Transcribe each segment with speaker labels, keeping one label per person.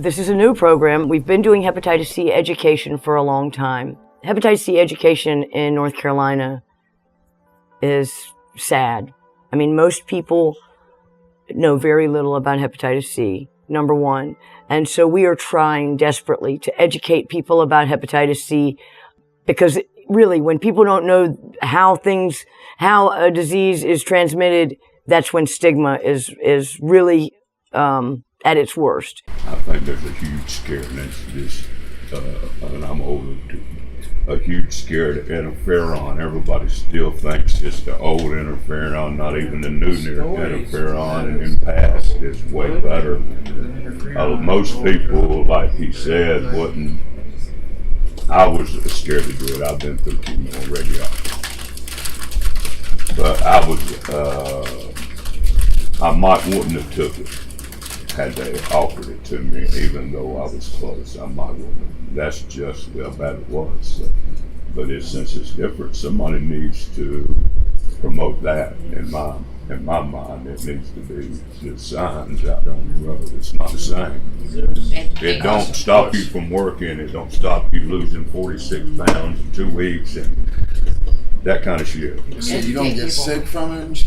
Speaker 1: This is a new program. We've been doing hepatitis C education for a long time. Hepatitis C education in North Carolina is sad. I mean, most people know very little about hepatitis C, number one. And so we are trying desperately to educate people about hepatitis C, because really, when people don't know how a disease is transmitted, that's when stigma is really at its worst.
Speaker 2: I think there's a huge scaredness to this, and I'm older too. A huge scare to interferon. Everybody still thinks it's the old interferon, not even the new interferon, and in past is way better. Most people, like he said, wouldn't. I was scared to do it. I've been through chemo already. But I might wouldn't have took it had they offered it to me, even though I was close. I might wouldn't have. That's just how bad it was. So, but since it's different, somebody needs to promote that. In my mind, it needs to be the signs out on the road. It's not the same. It don't stop you from working. It don't stop you losing 46 pounds in 2 weeks and that kind of shit.
Speaker 3: So you don't get sick from it?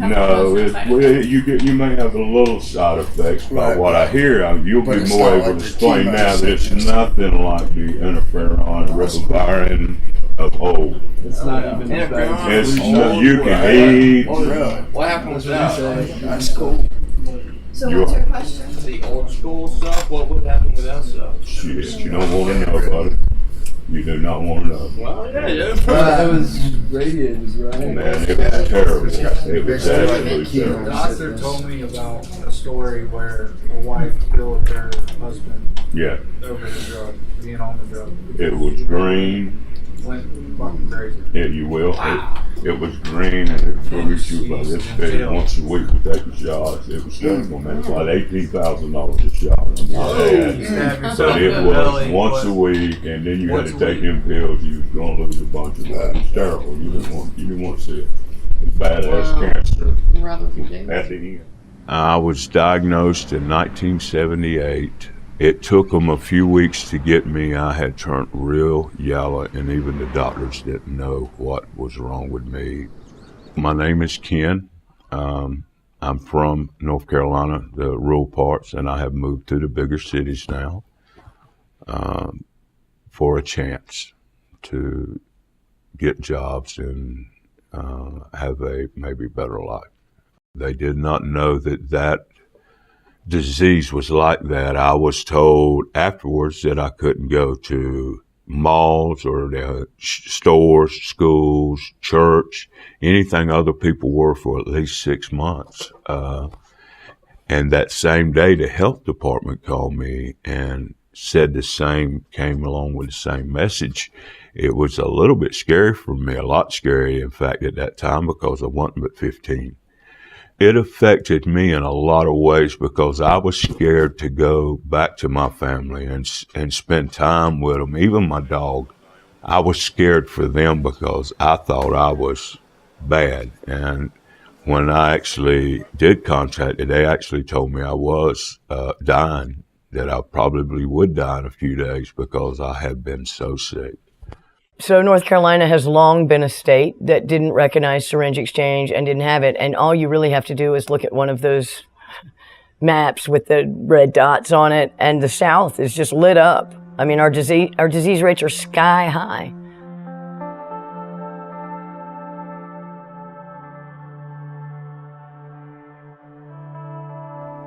Speaker 2: No, you may have a little side effects by what I hear. You'll be more able to explain now that it's nothing like the interferon, ribavirin of old.
Speaker 4: It's not even as bad.
Speaker 2: It's you can eat.
Speaker 3: Oh, really?
Speaker 4: What happens now?
Speaker 3: That's cool.
Speaker 5: So what's your question?
Speaker 4: The old school stuff, what would happen with that stuff?
Speaker 2: Shit, you don't want to know about it. You do not want to know.
Speaker 4: Well, yeah,
Speaker 6: It was radiators, right?
Speaker 2: Man, it was terrible. It was absolutely
Speaker 4: The
Speaker 2: terrible.
Speaker 4: doctor told me about a story where a wife killed her husband
Speaker 2: Yeah,
Speaker 4: over the drug, being on the drug.
Speaker 2: it was green.
Speaker 4: Went fucking crazy.
Speaker 2: Yeah, you will. It was green and it flushed you by this big once a week to take a shot. It was terrible, man. It's like $18,000 a shot. I'm not bad. But it was once a week, and then you had to take them pills. You was going to lose a bunch of that. It was terrible. You didn't want to see it. It's bad as cancer at the end. I was diagnosed in 1978. It took them a few weeks to get me. I had turned real yellow, and even the doctors didn't know what was wrong with me. My name is Ken. I'm from North Carolina, the rural parts, and I have moved to the bigger cities now for a chance to get jobs and have a maybe better life. They did not know that disease was like that. I was told afterwards that I couldn't go to malls or the stores, schools, church, anything other people were for at least 6 months. And that same day, the health department called me and said the same, came along with the same message. It was a little bit scary for me, a lot scary, in fact, at that time, because I wasn't but 15. It affected me in a lot of ways because I was scared to go back to my family and spend time with them, even my dog. I was scared for them because I thought I was bad. And when I actually did contact it, they actually told me I was dying, that I probably would die in a few days because I had been so sick.
Speaker 1: So North Carolina has long been a state that didn't recognize syringe exchange and didn't have it. And all you really have to do is look at one of those maps with the red dots on it, and the South is just lit up. I mean, our disease rates are sky high.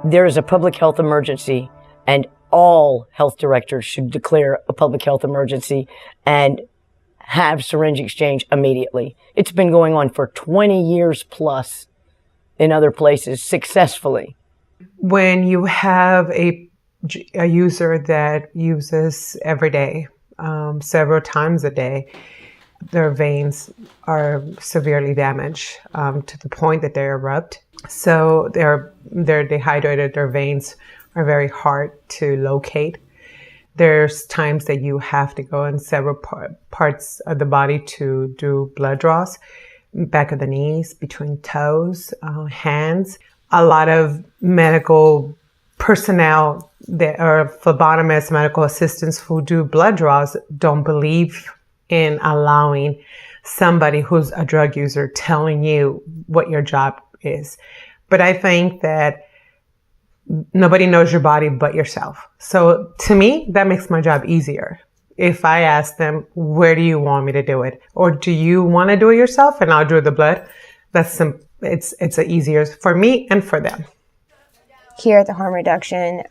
Speaker 1: There is a public health emergency, and all health directors should declare a public health emergency and have syringe exchange immediately. It's been going on for 20 years plus in other places successfully.
Speaker 7: When you have a user that uses every day, several times a day, their veins are severely damaged to the point that they erupt. So they're dehydrated, their veins are very hard to locate. There's times that you have to go in several parts of the body to do blood draws, back of the knees, between toes, hands. A lot of medical personnel or phlebotomists, medical assistants who do blood draws don't believe in allowing somebody who's a drug user telling you what your job is. But I think that nobody knows your body but yourself. So to me, that makes my job easier. If I ask them, where do you want me to do it? Or do you want to do it yourself and I'll do the blood? It's easier for me and for them.
Speaker 8: Here at the harm reduction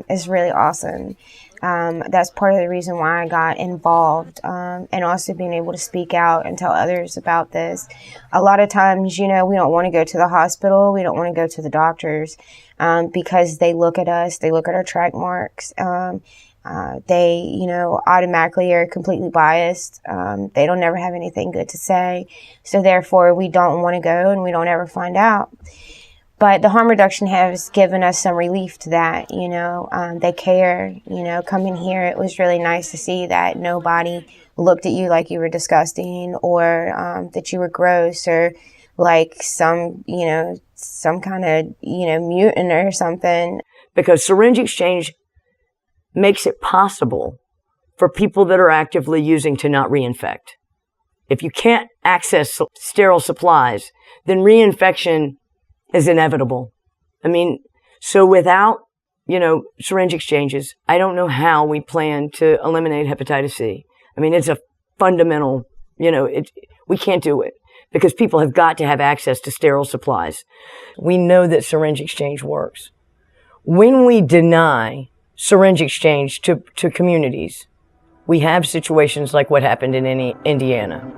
Speaker 8: is really awesome. That's part of the reason why I got involved, and also being able to speak out and tell others about this. A lot of times, we don't want to go to the hospital. We don't want to go to the doctors because they look at us, they look at our track marks. They, automatically are completely biased. They don't ever have anything good to say. So therefore, we don't want to go and we don't ever find out. But the harm reduction has given us some relief to that, they care, coming here. It was really nice to see that nobody looked at you like you were disgusting or that you were gross or like some kind of, mutant or something.
Speaker 1: Because syringe exchange makes it possible for people that are actively using to not reinfect. If you can't access sterile supplies, then reinfection is inevitable. So without, syringe exchanges, I don't know how we plan to eliminate hepatitis C. It's a fundamental, we can't do it because people have got to have access to sterile supplies. We know that syringe exchange works. When we deny syringe exchange to communities, we have situations like what happened in Indiana.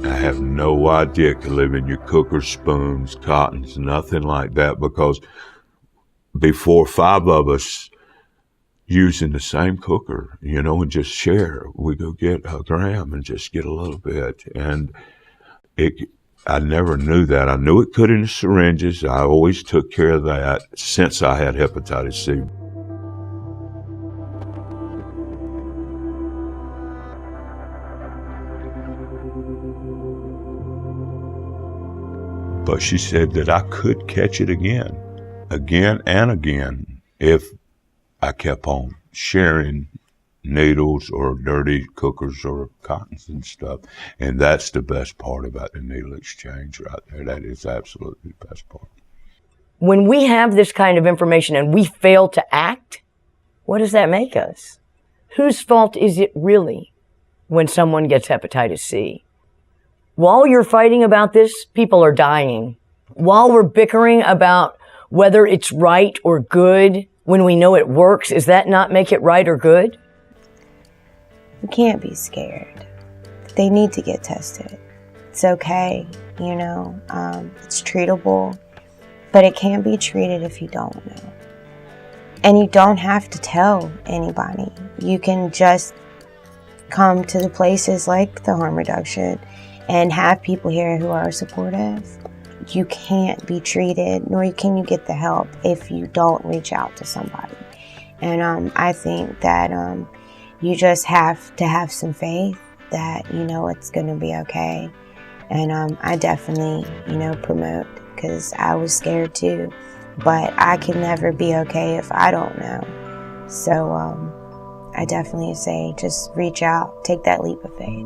Speaker 2: I have no idea to live in your cooker, spoons, cottons, nothing like that, because before 5 of us using the same cooker, and just share, we go get a gram and just get a little bit. And I never knew that. I knew it could in the syringes. I always took care of that since I had hepatitis C. But she said that I could catch it again and again, if I kept on sharing needles or dirty cookers or cottons and stuff. And that's the best part about the needle exchange right there. That is absolutely the best part.
Speaker 1: When we have this kind of information and we fail to act, what does that make us? Whose fault is it really when someone gets hepatitis C? While you're fighting about this, people are dying. While we're bickering about whether it's right or good, when we know it works, does that not make it right or good?
Speaker 8: You can't be scared. They need to get tested. It's okay, it's treatable, but it can't be treated if you don't know. And you don't have to tell anybody. You can just come to the places like the harm reduction and have people here who are supportive. You can't be treated, nor can you get the help if you don't reach out to somebody. And I think that you just have to have some faith that it's going to be okay. And I definitely, promote, because I was scared too. But I can never be okay if I don't know. So I definitely say just reach out, take that leap of faith.